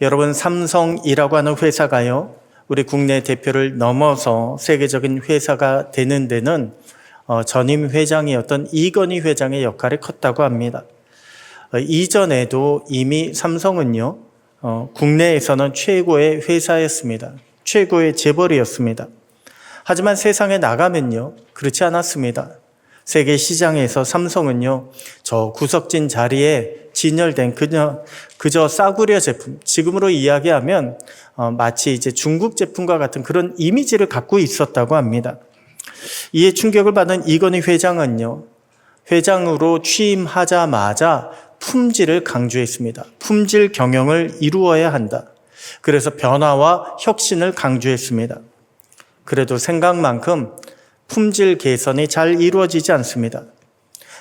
여러분, 삼성이라고 하는 회사가요, 우리 국내 대표를 넘어서 세계적인 회사가 되는 데는 전임 회장이었던 이건희 회장의 역할이 컸다고 합니다. 이전에도 이미 삼성은요, 국내에서는 최고의 회사였습니다. 최고의 재벌이었습니다. 하지만 세상에 나가면요, 그렇지 않았습니다. 세계 시장에서 삼성은요, 저 구석진 자리에 진열된 그저 싸구려 제품, 지금으로 이야기하면 마치 이제 중국 제품과 같은 그런 이미지를 갖고 있었다고 합니다. 이에 충격을 받은 이건희 회장은요, 회장으로 취임하자마자 품질을 강조했습니다. 품질 경영을 이루어야 한다. 그래서 변화와 혁신을 강조했습니다. 그래도 생각만큼 품질 개선이 잘 이루어지지 않습니다.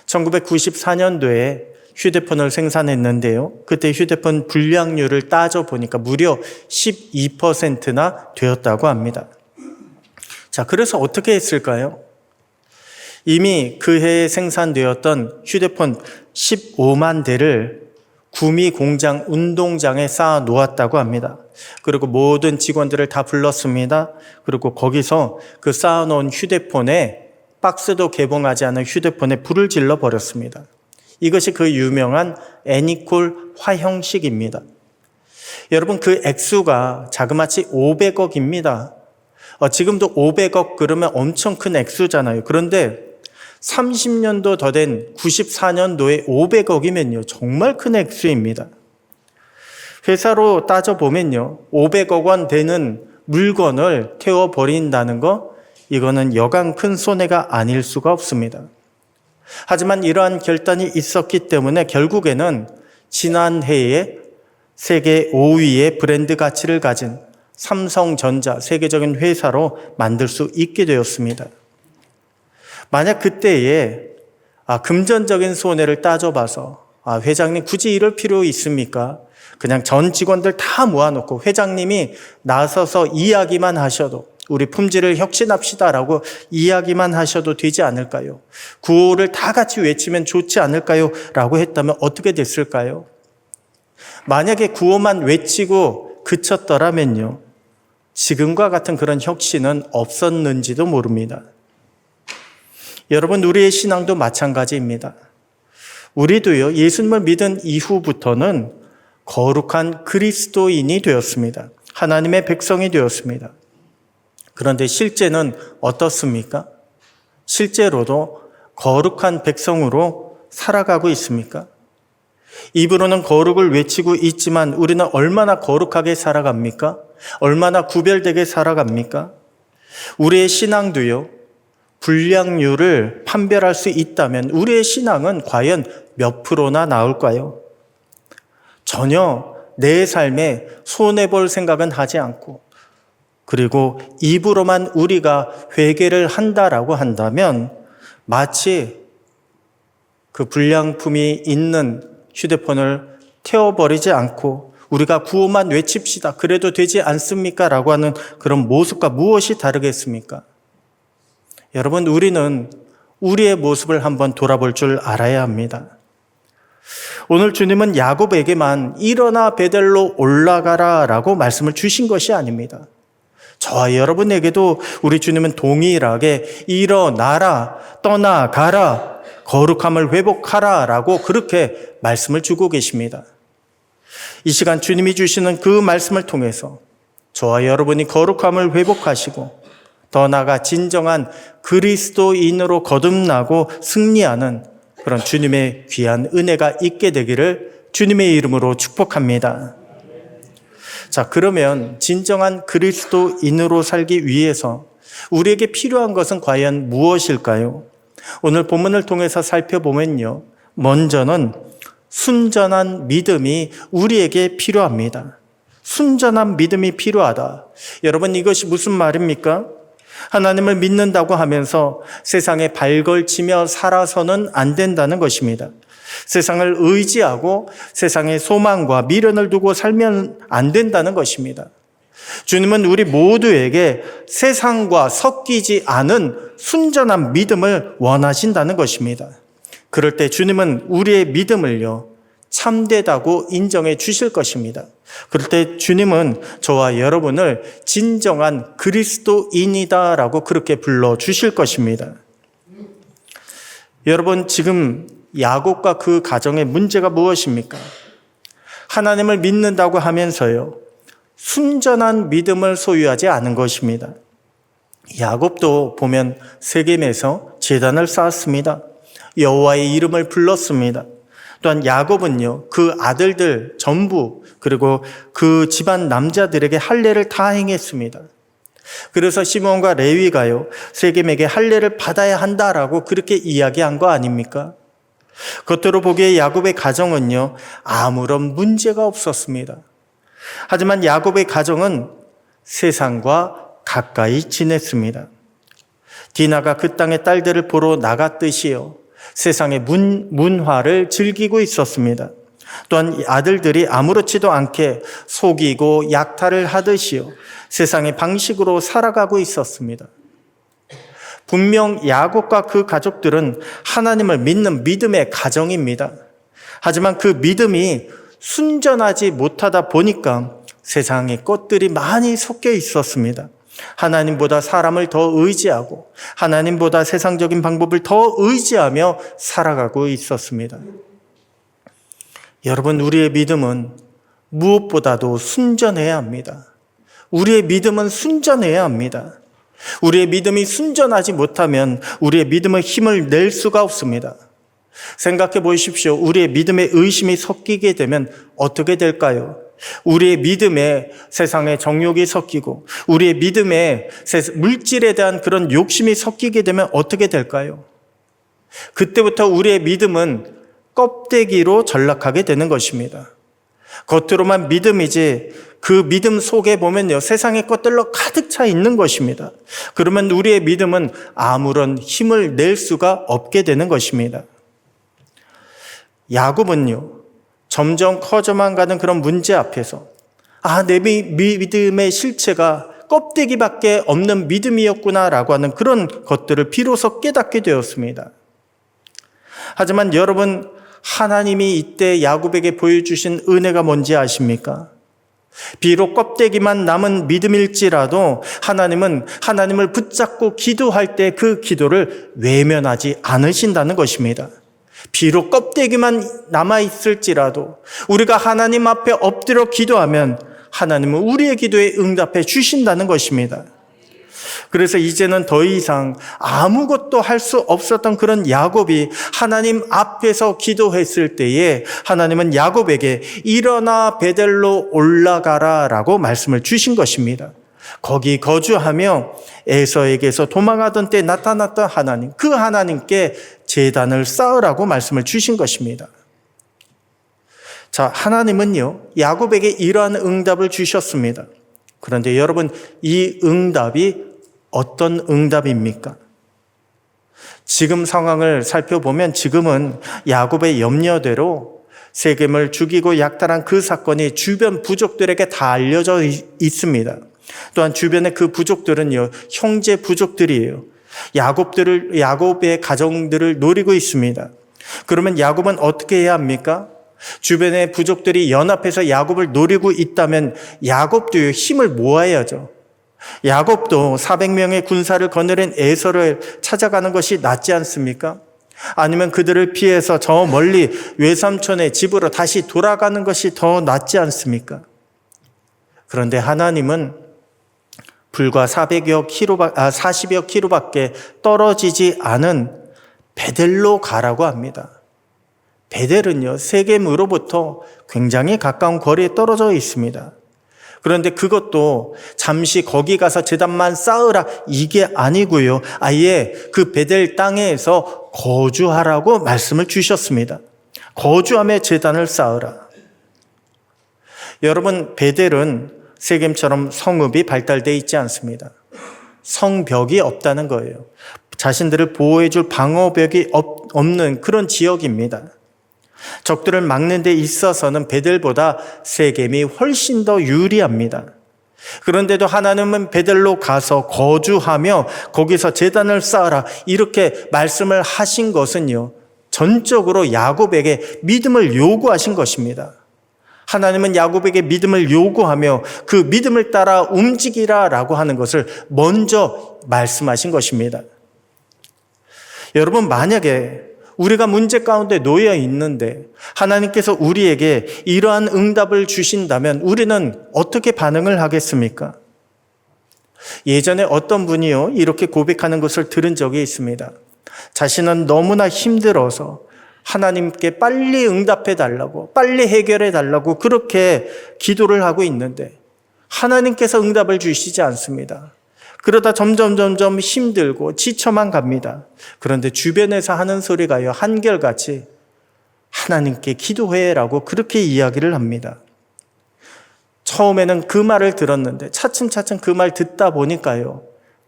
1994년도에 휴대폰을 생산했는데요. 그때 휴대폰 불량률을 따져보니까 무려 12%나 되었다고 합니다. 자, 그래서 어떻게 했을까요? 이미 그 해에 생산되었던 휴대폰 15만 대를 구미 공장 운동장에 쌓아 놓았다고 합니다. 그리고 모든 직원들을 다 불렀습니다. 그리고 거기서 그 쌓아 놓은 휴대폰에, 박스도 개봉하지 않은 휴대폰에 불을 질러 버렸습니다. 이것이 그 유명한 애니콜 화형식입니다. 여러분, 그 액수가 자그마치 500억입니다. 지금도 500억 그러면 엄청 큰 액수잖아요. 그런데 30년도 더 된 94년도에 500억이면요, 정말 큰 액수입니다. 회사로 따져보면요, 500억 원 되는 물건을 태워버린다는 거, 이거는 여간 큰 손해가 아닐 수가 없습니다. 하지만 이러한 결단이 있었기 때문에 결국에는 지난해에 세계 5위의 브랜드 가치를 가진 삼성전자, 세계적인 회사로 만들 수 있게 되었습니다. 만약 그때에 금전적인 손해를 따져봐서 회장님 굳이 이럴 필요 있습니까? 그냥 전 직원들 다 모아놓고 회장님이 나서서 이야기만 하셔도, 우리 품질을 혁신합시다라고 이야기만 하셔도 되지 않을까요? 구호를 다 같이 외치면 좋지 않을까요? 라고 했다면 어떻게 됐을까요? 만약에 구호만 외치고 그쳤더라면요, 지금과 같은 그런 혁신은 없었는지도 모릅니다. 여러분, 우리의 신앙도 마찬가지입니다. 우리도요, 예수님을 믿은 이후부터는 거룩한 그리스도인이 되었습니다. 하나님의 백성이 되었습니다. 그런데 실제는 어떻습니까? 실제로도 거룩한 백성으로 살아가고 있습니까? 입으로는 거룩을 외치고 있지만 우리는 얼마나 거룩하게 살아갑니까? 얼마나 구별되게 살아갑니까? 우리의 신앙도요, 불량률을 판별할 수 있다면 우리의 신앙은 과연 몇 프로나 나올까요? 전혀 내 삶에 손해볼 생각은 하지 않고, 그리고 입으로만 우리가 회개를 한다라고 한다면 마치 그 불량품이 있는 휴대폰을 태워버리지 않고 우리가 구호만 외칩시다, 그래도 되지 않습니까? 라고 하는 그런 모습과 무엇이 다르겠습니까? 여러분, 우리는 우리의 모습을 한번 돌아볼 줄 알아야 합니다. 오늘 주님은 야곱에게만 일어나 베델로 올라가라 라고 말씀을 주신 것이 아닙니다. 저와 여러분에게도 우리 주님은 동일하게 일어나라, 떠나가라, 거룩함을 회복하라 라고 그렇게 말씀을 주고 계십니다. 이 시간 주님이 주시는 그 말씀을 통해서 저와 여러분이 거룩함을 회복하시고 더 나아가 진정한 그리스도인으로 거듭나고 승리하는 그런 주님의 귀한 은혜가 있게 되기를 주님의 이름으로 축복합니다. 자, 그러면 진정한 그리스도인으로 살기 위해서 우리에게 필요한 것은 과연 무엇일까요? 오늘 본문을 통해서 살펴보면요, 먼저는 순전한 믿음이 우리에게 필요합니다. 순전한 믿음이 필요하다. 여러분, 이것이 무슨 말입니까? 하나님을 믿는다고 하면서 세상에 발걸치며 살아서는 안 된다는 것입니다. 세상을 의지하고 세상의 소망과 미련을 두고 살면 안 된다는 것입니다. 주님은 우리 모두에게 세상과 섞이지 않은 순전한 믿음을 원하신다는 것입니다. 그럴 때 주님은 우리의 믿음을요, 참되다고 인정해 주실 것입니다. 그럴 때 주님은 저와 여러분을 진정한 그리스도인이다라고 그렇게 불러 주실 것입니다. 여러분, 지금 야곱과 그 가정의 문제가 무엇입니까? 하나님을 믿는다고 하면서요, 순전한 믿음을 소유하지 않은 것입니다. 야곱도 보면 세겜에서 제단을 쌓았습니다. 여호와의 이름을 불렀습니다. 또한 야곱은요, 그 아들들 전부 그리고 그 집안 남자들에게 할례를 다 행했습니다. 그래서 시몬과 레위가요, 세겜에게 할례를 받아야 한다라고 그렇게 이야기한 거 아닙니까? 겉으로 보기에 야곱의 가정은요, 아무런 문제가 없었습니다. 하지만 야곱의 가정은 세상과 가까이 지냈습니다. 디나가 그 땅의 딸들을 보러 나갔듯이요, 세상의 문화를 즐기고 있었습니다. 또한 아들들이 아무렇지도 않게 속이고 약탈을 하듯이요, 세상의 방식으로 살아가고 있었습니다. 분명 야곱과 그 가족들은 하나님을 믿는 믿음의 가정입니다. 하지만 그 믿음이 순전하지 못하다 보니까 세상의 것들이 많이 섞여 있었습니다. 하나님보다 사람을 더 의지하고 하나님보다 세상적인 방법을 더 의지하며 살아가고 있었습니다. 여러분, 우리의 믿음은 무엇보다도 순전해야 합니다. 우리의 믿음은 순전해야 합니다. 우리의 믿음이 순전하지 못하면 우리의 믿음의 힘을 낼 수가 없습니다. 생각해 보십시오. 우리의 믿음에 의심이 섞이게 되면 어떻게 될까요? 우리의 믿음에 세상의 정욕이 섞이고 우리의 믿음에 물질에 대한 그런 욕심이 섞이게 되면 어떻게 될까요? 그때부터 우리의 믿음은 껍데기로 전락하게 되는 것입니다. 겉으로만 믿음이지 그 믿음 속에 보면요, 세상의 것들로 가득 차 있는 것입니다. 그러면 우리의 믿음은 아무런 힘을 낼 수가 없게 되는 것입니다. 야곱은요, 점점 커져만 가는 그런 문제 앞에서 내 믿음의 실체가 껍데기밖에 없는 믿음이었구나라고 하는 그런 것들을 비로소 깨닫게 되었습니다. 하지만 여러분, 하나님이 이때 야곱에게 보여주신 은혜가 뭔지 아십니까? 비록 껍데기만 남은 믿음일지라도 하나님은 하나님을 붙잡고 기도할 때 그 기도를 외면하지 않으신다는 것입니다. 비록 껍데기만 남아있을지라도 우리가 하나님 앞에 엎드려 기도하면 하나님은 우리의 기도에 응답해 주신다는 것입니다. 그래서 이제는 더 이상 아무것도 할 수 없었던 그런 야곱이 하나님 앞에서 기도했을 때에 하나님은 야곱에게 일어나 베델로 올라가라 라고 말씀을 주신 것입니다. 거기 거주하며 에서에게서 도망하던 때 나타났던 하나님, 그 하나님께 제단을 쌓으라고 말씀을 주신 것입니다. 자, 하나님은요, 야곱에게 이러한 응답을 주셨습니다. 그런데 여러분, 이 응답이 어떤 응답입니까? 지금 상황을 살펴보면 지금은 야곱의 염려대로 세겜을 죽이고 약탈한 그 사건이 주변 부족들에게 다 알려져 있습니다. 또한 주변의 그 부족들은요, 형제 부족들이에요. 야곱의 가정들을 노리고 있습니다. 그러면 야곱은 어떻게 해야 합니까? 주변의 부족들이 연합해서 야곱을 노리고 있다면 야곱도 힘을 모아야죠. 야곱도 400명의 군사를 거느린 에서를 찾아가는 것이 낫지 않습니까? 아니면 그들을 피해서 저 멀리 외삼촌의 집으로 다시 돌아가는 것이 더 낫지 않습니까? 그런데 하나님은 불과 40여 킬로밖에 떨어지지 않은 베델로 가라고 합니다. 베델은요, 세겜으로부터 굉장히 가까운 거리에 떨어져 있습니다. 그런데 그것도 잠시 거기 가서 제단만 쌓으라 이게 아니고요, 아예 그 베델 땅에서 거주하라고 말씀을 주셨습니다. 거주하며 제단을 쌓으라. 여러분, 베델은 세겜처럼 성읍이 발달되어 있지 않습니다. 성벽이 없다는 거예요. 자신들을 보호해줄 방어벽이 없는 그런 지역입니다. 적들을 막는 데 있어서는 베델보다 세겜이 훨씬 더 유리합니다. 그런데도 하나님은 베델로 가서 거주하며 거기서 제단을 쌓아라 이렇게 말씀을 하신 것은요, 전적으로 야곱에게 믿음을 요구하신 것입니다. 하나님은 야곱에게 믿음을 요구하며 그 믿음을 따라 움직이라라고 하는 것을 먼저 말씀하신 것입니다. 여러분, 만약에 우리가 문제 가운데 놓여 있는데 하나님께서 우리에게 이러한 응답을 주신다면 우리는 어떻게 반응을 하겠습니까? 예전에 어떤 분이요, 이렇게 고백하는 것을 들은 적이 있습니다. 자신은 너무나 힘들어서 하나님께 빨리 응답해 달라고, 빨리 해결해 달라고 그렇게 기도를 하고 있는데 하나님께서 응답을 주시지 않습니다. 그러다 점점 힘들고 지쳐만 갑니다. 그런데 주변에서 하는 소리가요, 한결같이 하나님께 기도해라고 그렇게 이야기를 합니다. 처음에는 그 말을 들었는데 차츰 그 말 듣다 보니까요,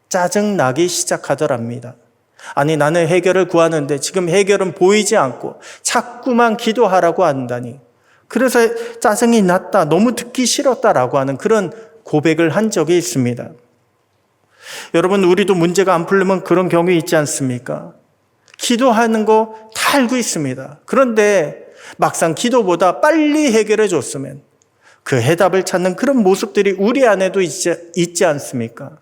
짜증나기 시작하더랍니다. 아니, 나는 해결을 구하는데 지금 해결은 보이지 않고 자꾸만 기도하라고 한다니. 그래서 짜증이 났다, 너무 듣기 싫었다라고 하는 그런 고백을 한 적이 있습니다. 여러분, 우리도 문제가 안 풀리면 그런 경우 있지 않습니까? 기도하는 거 다 알고 있습니다. 그런데 막상 기도보다 빨리 해결해 줬으면 그 해답을 찾는 그런 모습들이 우리 안에도 있지 않습니까?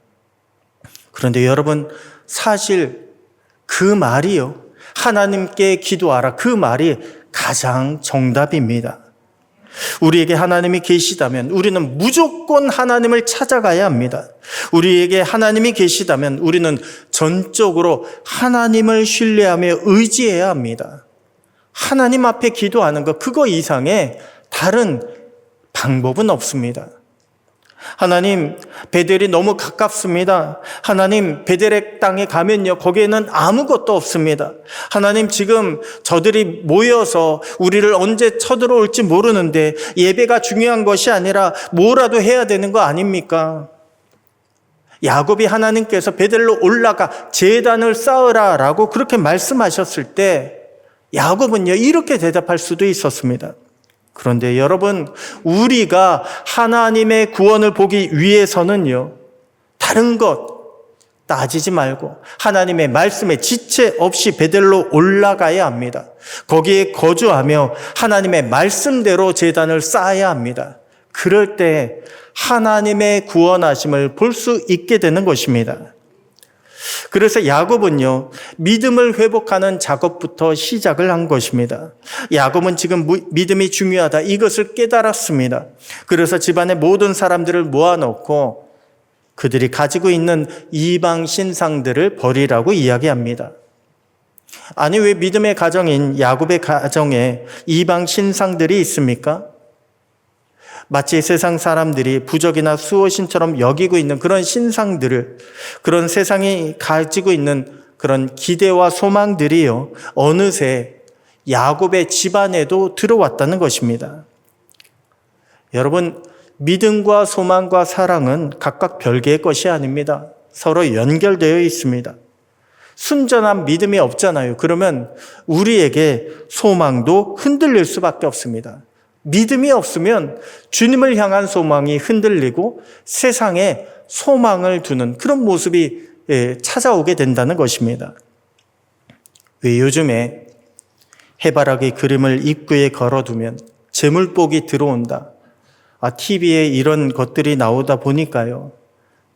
그런데 여러분, 사실 그 말이요, 하나님께 기도하라, 그 말이 가장 정답입니다. 우리에게 하나님이 계시다면 우리는 무조건 하나님을 찾아가야 합니다. 우리에게 하나님이 계시다면 우리는 전적으로 하나님을 신뢰하며 의지해야 합니다. 하나님 앞에 기도하는 것, 그거 이상의 다른 방법은 없습니다. 하나님, 베델이 너무 가깝습니다. 하나님, 베델의 땅에 가면요, 거기에는 아무것도 없습니다. 하나님, 지금 저들이 모여서 우리를 언제 쳐들어올지 모르는데 예배가 중요한 것이 아니라 뭐라도 해야 되는 거 아닙니까? 야곱이 하나님께서 베델로 올라가 제단을 쌓으라 라고 그렇게 말씀하셨을 때 야곱은요, 이렇게 대답할 수도 있었습니다. 그런데 여러분, 우리가 하나님의 구원을 보기 위해서는요, 다른 것 따지지 말고 하나님의 말씀에 지체 없이 베델로 올라가야 합니다. 거기에 거주하며 하나님의 말씀대로 제단을 쌓아야 합니다. 그럴 때 하나님의 구원하심을 볼 수 있게 되는 것입니다. 그래서 야곱은요, 믿음을 회복하는 작업부터 시작을 한 것입니다. 야곱은 지금 믿음이 중요하다, 이것을 깨달았습니다. 그래서 집안의 모든 사람들을 모아놓고 그들이 가지고 있는 이방 신상들을 버리라고 이야기합니다. 아니, 왜 믿음의 가정인 야곱의 가정에 이방 신상들이 있습니까? 마치 세상 사람들이 부적이나 수호신처럼 여기고 있는 그런 신상들을, 그런 세상이 가지고 있는 그런 기대와 소망들이요, 어느새 야곱의 집안에도 들어왔다는 것입니다. 여러분, 믿음과 소망과 사랑은 각각 별개의 것이 아닙니다. 서로 연결되어 있습니다. 순전한 믿음이 없잖아요. 그러면 우리에게 소망도 흔들릴 수밖에 없습니다. 믿음이 없으면 주님을 향한 소망이 흔들리고 세상에 소망을 두는 그런 모습이 찾아오게 된다는 것입니다. 왜 요즘에 해바라기 그림을 입구에 걸어두면 재물복이 들어온다, TV에 이런 것들이 나오다 보니까요,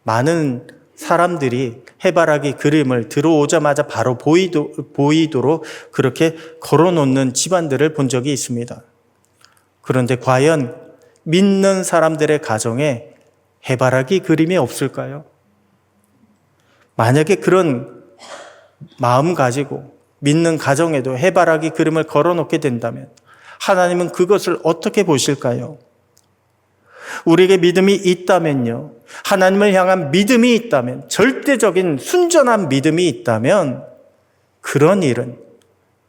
많은 사람들이 해바라기 그림을 들어오자마자 바로 보이도록 그렇게 걸어놓는 집안들을 본 적이 있습니다. 그런데 과연 믿는 사람들의 가정에 해바라기 그림이 없을까요? 만약에 그런 마음 가지고 믿는 가정에도 해바라기 그림을 걸어놓게 된다면 하나님은 그것을 어떻게 보실까요? 우리에게 믿음이 있다면요, 하나님을 향한 믿음이 있다면, 절대적인 순전한 믿음이 있다면 그런 일은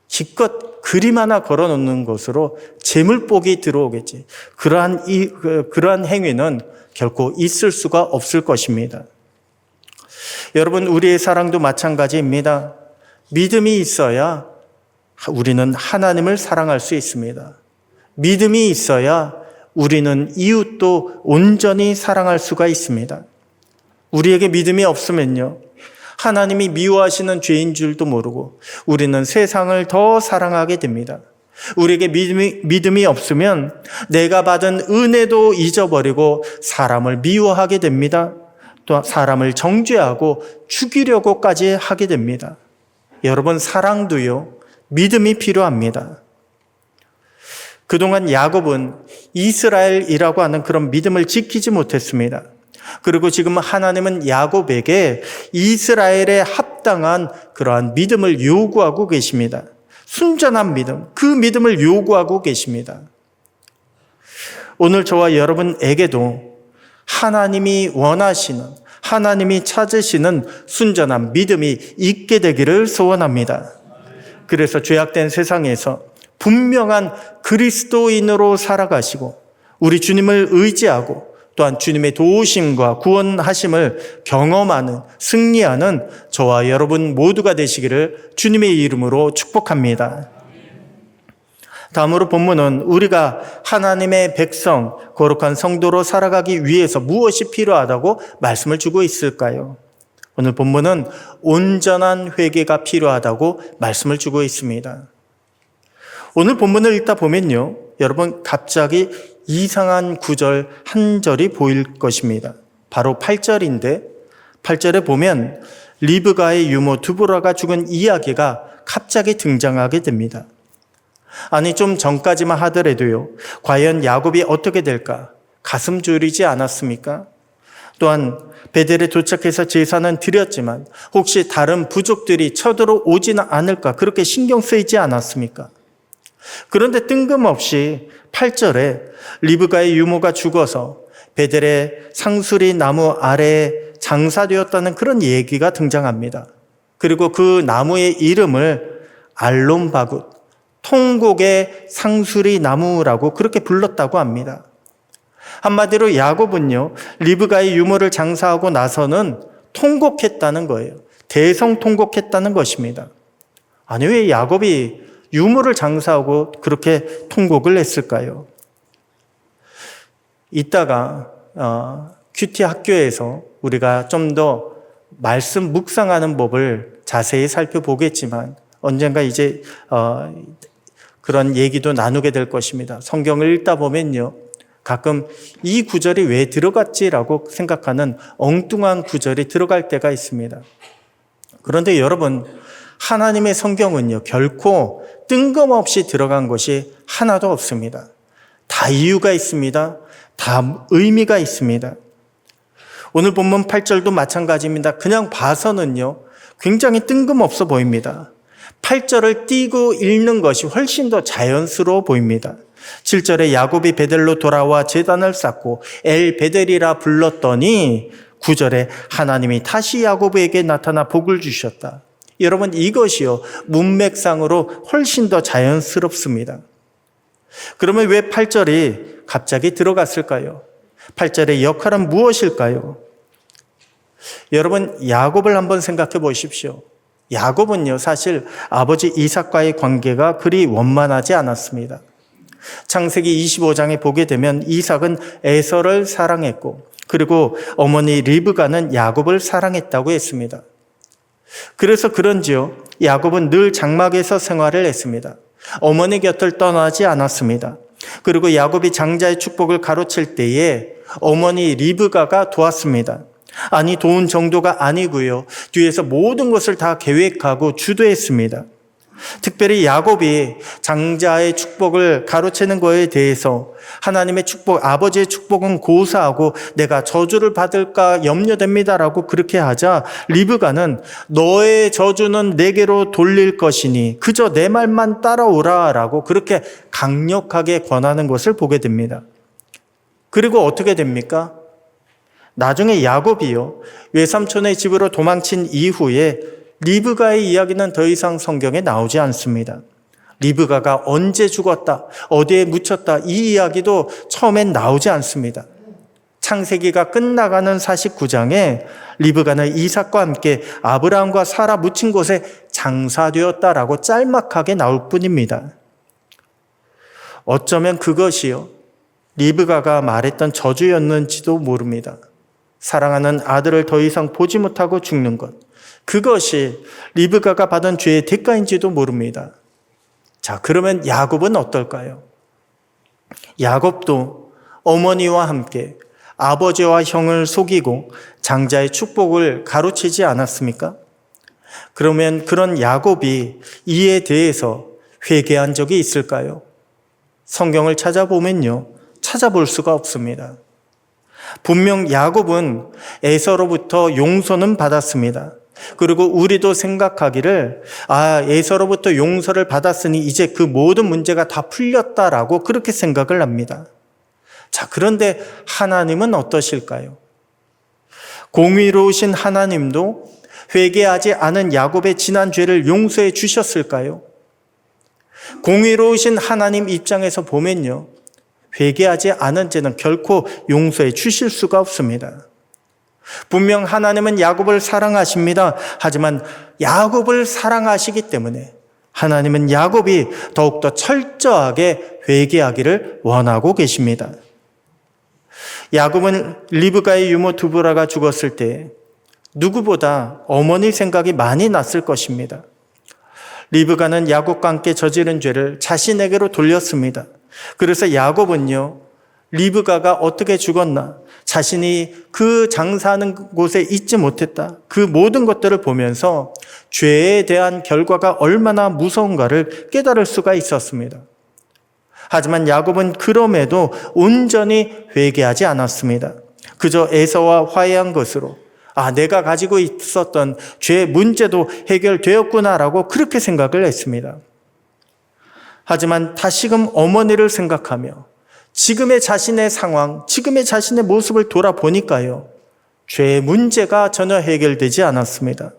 기껏 그림 하나 걸어놓는 것으로 재물복이 들어오겠지, 그러한 행위는 결코 있을 수가 없을 것입니다. 여러분, 우리의 사랑도 마찬가지입니다. 믿음이 있어야 우리는 하나님을 사랑할 수 있습니다. 믿음이 있어야 우리는 이웃도 온전히 사랑할 수가 있습니다. 우리에게 믿음이 없으면요, 하나님이 미워하시는 죄인 줄도 모르고 우리는 세상을 더 사랑하게 됩니다. 우리에게 믿음이 없으면 내가 받은 은혜도 잊어버리고 사람을 미워하게 됩니다. 또 사람을 정죄하고 죽이려고까지 하게 됩니다. 여러분, 사랑도요, 믿음이 필요합니다. 그동안 야곱은 이스라엘이라고 하는 그런 믿음을 지키지 못했습니다. 그리고 지금 하나님은 야곱에게 이스라엘에 합당한 그러한 믿음을 요구하고 계십니다. 순전한 믿음, 그 믿음을 요구하고 계십니다. 오늘 저와 여러분에게도 하나님이 원하시는, 하나님이 찾으시는 순전한 믿음이 있게 되기를 소원합니다. 그래서 죄악된 세상에서 분명한 그리스도인으로 살아가시고 우리 주님을 의지하고 또한 주님의 도우심과 구원하심을 경험하는, 승리하는 저와 여러분 모두가 되시기를 주님의 이름으로 축복합니다. 다음으로 본문은 우리가 하나님의 백성, 거룩한 성도로 살아가기 위해서 무엇이 필요하다고 말씀을 주고 있을까요? 오늘 본문은 온전한 회개가 필요하다고 말씀을 주고 있습니다. 오늘 본문을 읽다 보면요, 여러분 갑자기 이상한 구절 한 절이 보일 것입니다. 바로 8절인데 8절에 보면 리브가의 유모 드보라가 죽은 이야기가 갑자기 등장하게 됩니다. 아니, 좀 전까지만 하더라도요, 과연 야곱이 어떻게 될까 가슴 졸이지 않았습니까? 또한 베델에 도착해서 제사는 드렸지만 혹시 다른 부족들이 쳐들어오지는 않을까 그렇게 신경 쓰이지 않았습니까? 그런데 뜬금없이 8절에 리브가의 유모가 죽어서 베델의 상수리 나무 아래에 장사되었다는 그런 얘기가 등장합니다. 그리고 그 나무의 이름을 알론바굿, 통곡의 상수리 나무라고 그렇게 불렀다고 합니다. 한마디로 야곱은요, 리브가의 유모를 장사하고 나서는 통곡했다는 거예요. 대성통곡했다는 것입니다. 아니, 왜 야곱이 유모를 장사하고 그렇게 통곡을 했을까요? 이따가 큐티 학교에서 우리가 좀 더 말씀 묵상하는 법을 자세히 살펴보겠지만 언젠가 이제 그런 얘기도 나누게 될 것입니다. 성경을 읽다 보면요, 가끔 이 구절이 왜 들어갔지라고 생각하는 엉뚱한 구절이 들어갈 때가 있습니다. 그런데 여러분, 하나님의 성경은요, 결코 뜬금없이 들어간 것이 하나도 없습니다. 다 이유가 있습니다. 다 의미가 있습니다. 오늘 본문 8절도 마찬가지입니다. 그냥 봐서는요, 굉장히 뜬금없어 보입니다. 8절을 띄고 읽는 것이 훨씬 더 자연스러워 보입니다. 7절에 야곱이 베델로 돌아와 제단을 쌓고 엘 베델이라 불렀더니 9절에 하나님이 다시 야곱에게 나타나 복을 주셨다. 여러분, 이것이요, 문맥상으로 훨씬 더 자연스럽습니다. 그러면 왜 8절이 갑자기 들어갔을까요? 8절의 역할은 무엇일까요? 여러분, 야곱을 한번 생각해 보십시오. 야곱은요, 사실 아버지 이삭과의 관계가 그리 원만하지 않았습니다. 창세기 25장에 보게 되면 이삭은 에서를 사랑했고, 그리고 어머니 리브가는 야곱을 사랑했다고 했습니다. 그래서 그런지요, 야곱은 늘 장막에서 생활을 했습니다. 어머니 곁을 떠나지 않았습니다. 그리고 야곱이 장자의 축복을 가로챌 때에 어머니 리브가가 도왔습니다. 아니, 도운 정도가 아니고요, 뒤에서 모든 것을 다 계획하고 주도했습니다. 특별히 야곱이 장자의 축복을 가로채는 것에 대해서 하나님의 축복, 아버지의 축복은 고사하고 내가 저주를 받을까 염려됩니다라고 그렇게 하자 리브가는 너의 저주는 내게로 돌릴 것이니 그저 내 말만 따라오라라고 그렇게 강력하게 권하는 것을 보게 됩니다. 그리고 어떻게 됩니까? 나중에 야곱이요, 외삼촌의 집으로 도망친 이후에 리브가의 이야기는 더 이상 성경에 나오지 않습니다. 리브가가 언제 죽었다, 어디에 묻혔다, 이 이야기도 처음엔 나오지 않습니다. 창세기가 끝나가는 49장에 리브가는 이삭과 함께 아브라함과 사라 묻힌 곳에 장사되었다라고 짤막하게 나올 뿐입니다. 어쩌면 그것이요, 리브가가 말했던 저주였는지도 모릅니다. 사랑하는 아들을 더 이상 보지 못하고 죽는 것, 그것이 리브가가 받은 죄의 대가인지도 모릅니다. 자, 그러면 야곱은 어떨까요? 야곱도 어머니와 함께 아버지와 형을 속이고 장자의 축복을 가로채지 않았습니까? 그러면 그런 야곱이 이에 대해서 회개한 적이 있을까요? 성경을 찾아보면요, 찾아볼 수가 없습니다. 분명 야곱은 에서로부터 용서는 받았습니다. 그리고 우리도 생각하기를 에서로부터 용서를 받았으니 이제 그 모든 문제가 다 풀렸다라고 그렇게 생각을 합니다. 자, 그런데 하나님은 어떠실까요? 공의로우신 하나님도 회개하지 않은 야곱의 지난 죄를 용서해 주셨을까요? 공의로우신 하나님 입장에서 보면요, 회개하지 않은 죄는 결코 용서해 주실 수가 없습니다. 분명 하나님은 야곱을 사랑하십니다. 하지만 야곱을 사랑하시기 때문에 하나님은 야곱이 더욱더 철저하게 회개하기를 원하고 계십니다. 야곱은 리브가의 유모 두브라가 죽었을 때 누구보다 어머니 생각이 많이 났을 것입니다. 리브가는 야곱과 함께 저지른 죄를 자신에게로 돌렸습니다. 그래서 야곱은요, 리브가가 어떻게 죽었나, 자신이 그 장사하는 곳에 있지 못했다, 그 모든 것들을 보면서 죄에 대한 결과가 얼마나 무서운가를 깨달을 수가 있었습니다. 하지만 야곱은 그럼에도 온전히 회개하지 않았습니다. 그저 에서와 화해한 것으로 내가 가지고 있었던 죄의 문제도 해결되었구나라고 그렇게 생각을 했습니다. 하지만 다시금 어머니를 생각하며 지금의 자신의 상황, 지금의 자신의 모습을 돌아보니까요, 죄의 문제가 전혀 해결되지 않았습니다.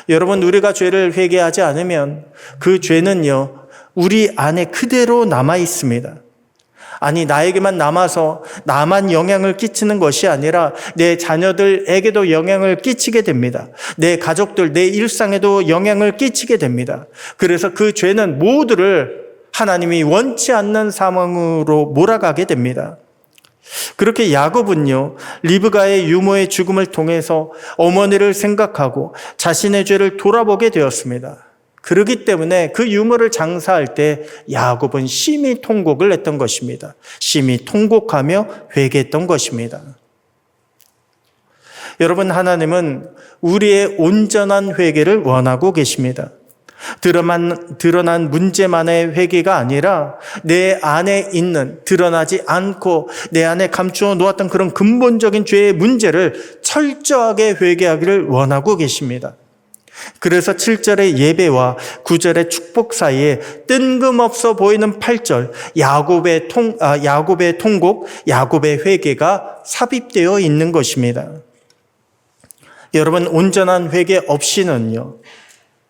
여러분, 우리가 죄를 회개하지 않으면 그 죄는요, 우리 안에 그대로 남아 있습니다. 아니, 나에게만 남아서 나만 영향을 끼치는 것이 아니라 내 자녀들에게도 영향을 끼치게 됩니다. 내 가족들, 내 일상에도 영향을 끼치게 됩니다. 그래서 그 죄는 모두를 하나님이 원치 않는 상황으로 몰아가게 됩니다. 그렇게 야곱은요, 리브가의 유모의 죽음을 통해서 어머니를 생각하고 자신의 죄를 돌아보게 되었습니다. 그렇기 때문에 그 유모를 장사할 때 야곱은 심히 통곡을 했던 것입니다. 심히 통곡하며 회개했던 것입니다. 여러분, 하나님은 우리의 온전한 회개를 원하고 계십니다. 드러난 문제만의 회개가 아니라 내 안에 있는, 드러나지 않고 내 안에 감추어 놓았던 그런 근본적인 죄의 문제를 철저하게 회개하기를 원하고 계십니다. 그래서 7절의 예배와 9절의 축복 사이에 뜬금없어 보이는 8절 야곱의 통곡, 야곱의 회개가 삽입되어 있는 것입니다. 여러분, 온전한 회개 없이는요,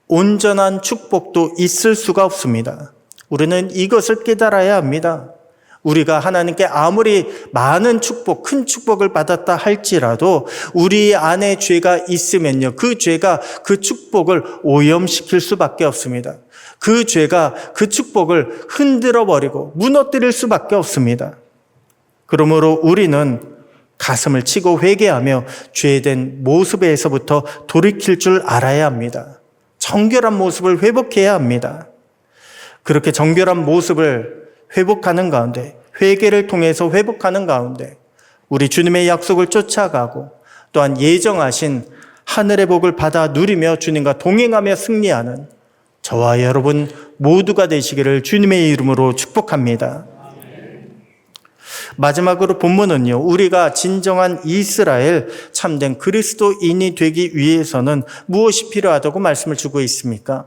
온전한 축복도 있을 수가 없습니다. 우리는 이것을 깨달아야 합니다. 우리가 하나님께 아무리 많은 축복, 큰 축복을 받았다 할지라도 우리 안에 죄가 있으면요, 그 죄가 그 축복을 오염시킬 수밖에 없습니다. 그 죄가 그 축복을 흔들어버리고 무너뜨릴 수밖에 없습니다. 그러므로 우리는 가슴을 치고 회개하며 죄된 모습에서부터 돌이킬 줄 알아야 합니다. 정결한 모습을 회복해야 합니다. 그렇게 정결한 모습을 회복하는 가운데, 회개를 통해서 회복하는 가운데 우리 주님의 약속을 쫓아가고 또한 예정하신 하늘의 복을 받아 누리며 주님과 동행하며 승리하는 저와 여러분 모두가 되시기를 주님의 이름으로 축복합니다. 마지막으로 본문은요, 우리가 진정한 이스라엘 참된 그리스도인이 되기 위해서는 무엇이 필요하다고 말씀을 주고 있습니까?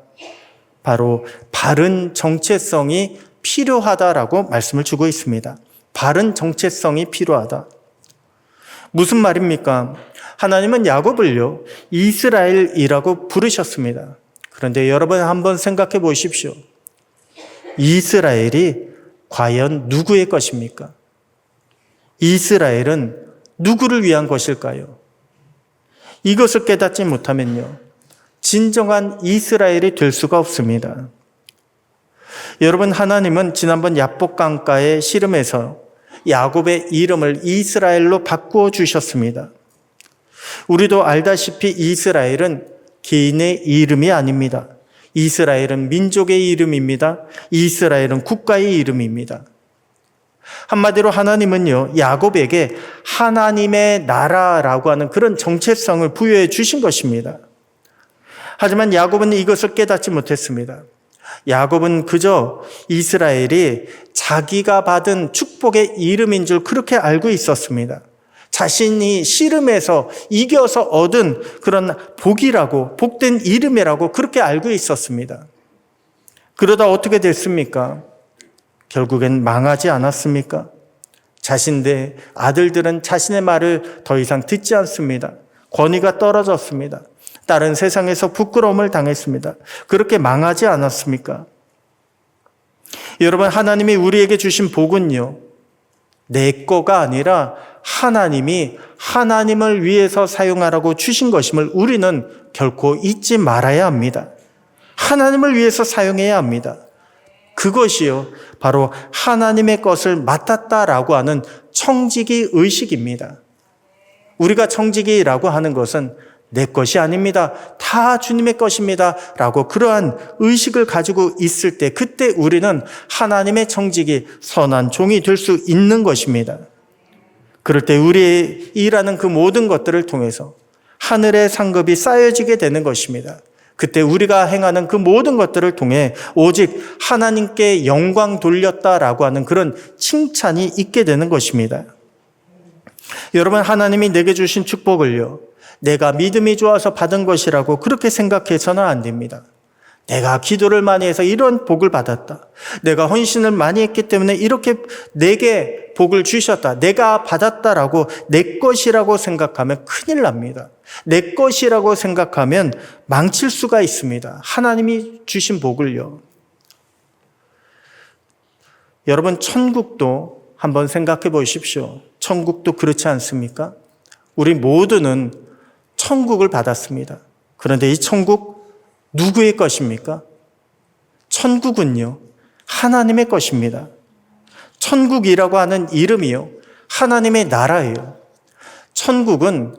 바로 바른 정체성이 필요하다라고 말씀을 주고 있습니다. 바른 정체성이 필요하다. 무슨 말입니까? 하나님은 야곱을요, 이스라엘이라고 부르셨습니다. 그런데 여러분 한번 생각해 보십시오. 이스라엘이 과연 누구의 것입니까? 이스라엘은 누구를 위한 것일까요? 이것을 깨닫지 못하면요, 진정한 이스라엘이 될 수가 없습니다. 여러분, 하나님은 지난번 야복강가의 씨름에서 야곱의 이름을 이스라엘로 바꾸어 주셨습니다. 우리도 알다시피 이스라엘은 개인의 이름이 아닙니다. 이스라엘은 민족의 이름입니다. 이스라엘은 국가의 이름입니다. 한마디로 하나님은요, 야곱에게 하나님의 나라라고 하는 그런 정체성을 부여해 주신 것입니다. 하지만 야곱은 이것을 깨닫지 못했습니다. 야곱은 그저 이스라엘이 자기가 받은 축복의 이름인 줄 그렇게 알고 있었습니다. 자신이 씨름에서 이겨서 얻은 그런 복이라고, 복된 이름이라고 그렇게 알고 있었습니다. 그러다 어떻게 됐습니까? 결국엔 망하지 않았습니까? 자신의 아들들은 자신의 말을 더 이상 듣지 않습니다. 권위가 떨어졌습니다. 다른 세상에서 부끄러움을 당했습니다. 그렇게 망하지 않았습니까? 여러분, 하나님이 우리에게 주신 복은요, 내 거가 아니라 하나님이 하나님을 위해서 사용하라고 주신 것임을 우리는 결코 잊지 말아야 합니다. 하나님을 위해서 사용해야 합니다. 그것이요, 바로 하나님의 것을 맡았다라고 하는 청지기 의식입니다. 우리가 청지기라고 하는 것은 내 것이 아닙니다. 다 주님의 것입니다. 라고 그러한 의식을 가지고 있을 때, 그때 우리는 하나님의 청지기, 선한 종이 될 수 있는 것입니다. 그럴 때 우리의 일하는 그 모든 것들을 통해서 하늘의 상급이 쌓여지게 되는 것입니다. 그때 우리가 행하는 그 모든 것들을 통해 오직 하나님께 영광 돌렸다라고 하는 그런 칭찬이 있게 되는 것입니다. 여러분, 하나님이 내게 주신 축복을요, 내가 믿음이 좋아서 받은 것이라고 그렇게 생각해서는 안 됩니다. 내가 기도를 많이 해서 이런 복을 받았다. 내가 헌신을 많이 했기 때문에 이렇게 내게 복을 주셨다. 내가 받았다라고 내 것이라고 생각하면 큰일 납니다. 내 것이라고 생각하면 망칠 수가 있습니다. 하나님이 주신 복을요. 여러분, 천국도 한번 생각해 보십시오. 천국도 그렇지 않습니까? 우리 모두는 천국을 받았습니다. 그런데 이 천국 누구의 것입니까? 천국은요, 하나님의 것입니다. 천국이라고 하는 이름이요, 하나님의 나라예요. 천국은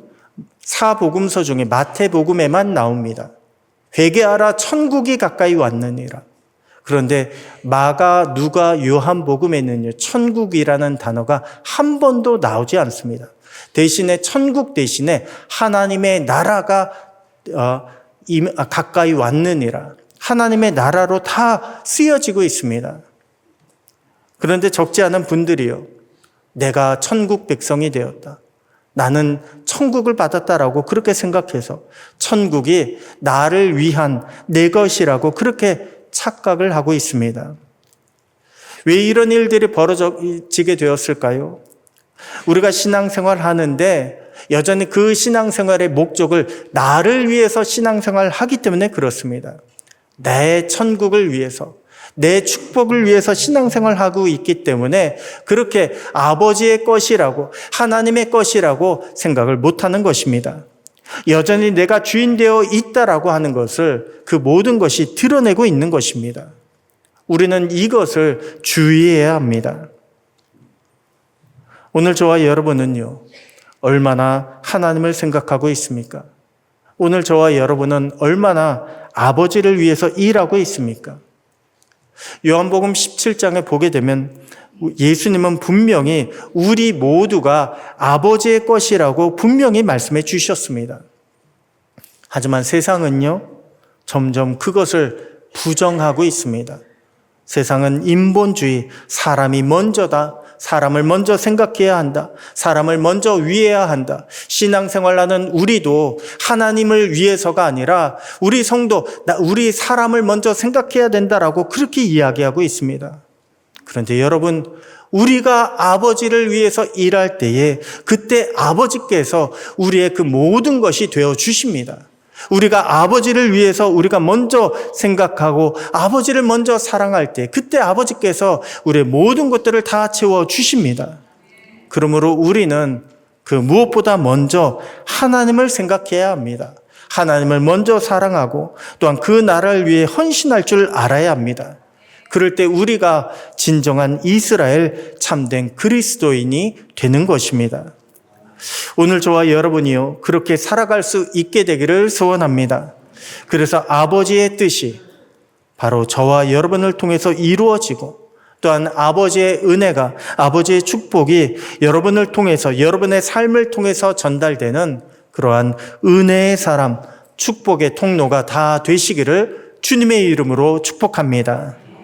사복음서 중에 마태복음에만 나옵니다. 회개하라, 천국이 가까이 왔느니라. 그런데 마가, 누가, 요한복음에는요, 천국이라는 단어가 한 번도 나오지 않습니다. 대신에 천국 대신에 하나님의 나라가 가까이 왔느니라, 하나님의 나라로 다 쓰여지고 있습니다. 그런데 적지 않은 분들이요, 내가 천국 백성이 되었다, 나는 천국을 받았다라고 그렇게 생각해서 천국이 나를 위한 내 것이라고 그렇게 착각을 하고 있습니다. 왜 이런 일들이 벌어지게 되었을까요? 우리가 신앙생활 하는데 여전히 그 신앙생활의 목적을 나를 위해서 신앙생활을 하기 때문에 그렇습니다. 내 천국을 위해서, 내 축복을 위해서 신앙생활을 하고 있기 때문에 그렇게 아버지의 것이라고, 하나님의 것이라고 생각을 못하는 것입니다. 여전히 내가 주인 되어 있다라고 하는 것을, 그 모든 것이 드러내고 있는 것입니다. 우리는 이것을 주의해야 합니다. 오늘 저와 여러분은요, 얼마나 하나님을 생각하고 있습니까? 오늘 저와 여러분은 얼마나 아버지를 위해서 일하고 있습니까? 요한복음 17장에 보게 되면 예수님은 분명히 우리 모두가 아버지의 것이라고 분명히 말씀해 주셨습니다. 하지만 세상은요, 점점 그것을 부정하고 있습니다. 세상은 인본주의, 사람이 먼저다, 사람을 먼저 생각해야 한다, 사람을 먼저 위해야 한다. 신앙생활하는 우리도 하나님을 위해서가 아니라 우리 성도, 우리 사람을 먼저 생각해야 된다라고 그렇게 이야기하고 있습니다. 그런데 여러분, 우리가 아버지를 위해서 일할 때에 그때 아버지께서 우리의 그 모든 것이 되어 주십니다. 우리가 아버지를 위해서 우리가 먼저 생각하고 아버지를 먼저 사랑할 때 그때 아버지께서 우리의 모든 것들을 다 채워 주십니다. 그러므로 우리는 그 무엇보다 먼저 하나님을 생각해야 합니다. 하나님을 먼저 사랑하고 또한 그 나라를 위해 헌신할 줄 알아야 합니다. 그럴 때 우리가 진정한 이스라엘 참된 그리스도인이 되는 것입니다. 오늘 저와 여러분이요, 그렇게 살아갈 수 있게 되기를 소원합니다. 그래서 아버지의 뜻이 바로 저와 여러분을 통해서 이루어지고, 또한 아버지의 은혜가, 아버지의 축복이 여러분을 통해서, 여러분의 삶을 통해서 전달되는 그러한 은혜의 사람, 축복의 통로가 다 되시기를 주님의 이름으로 축복합니다.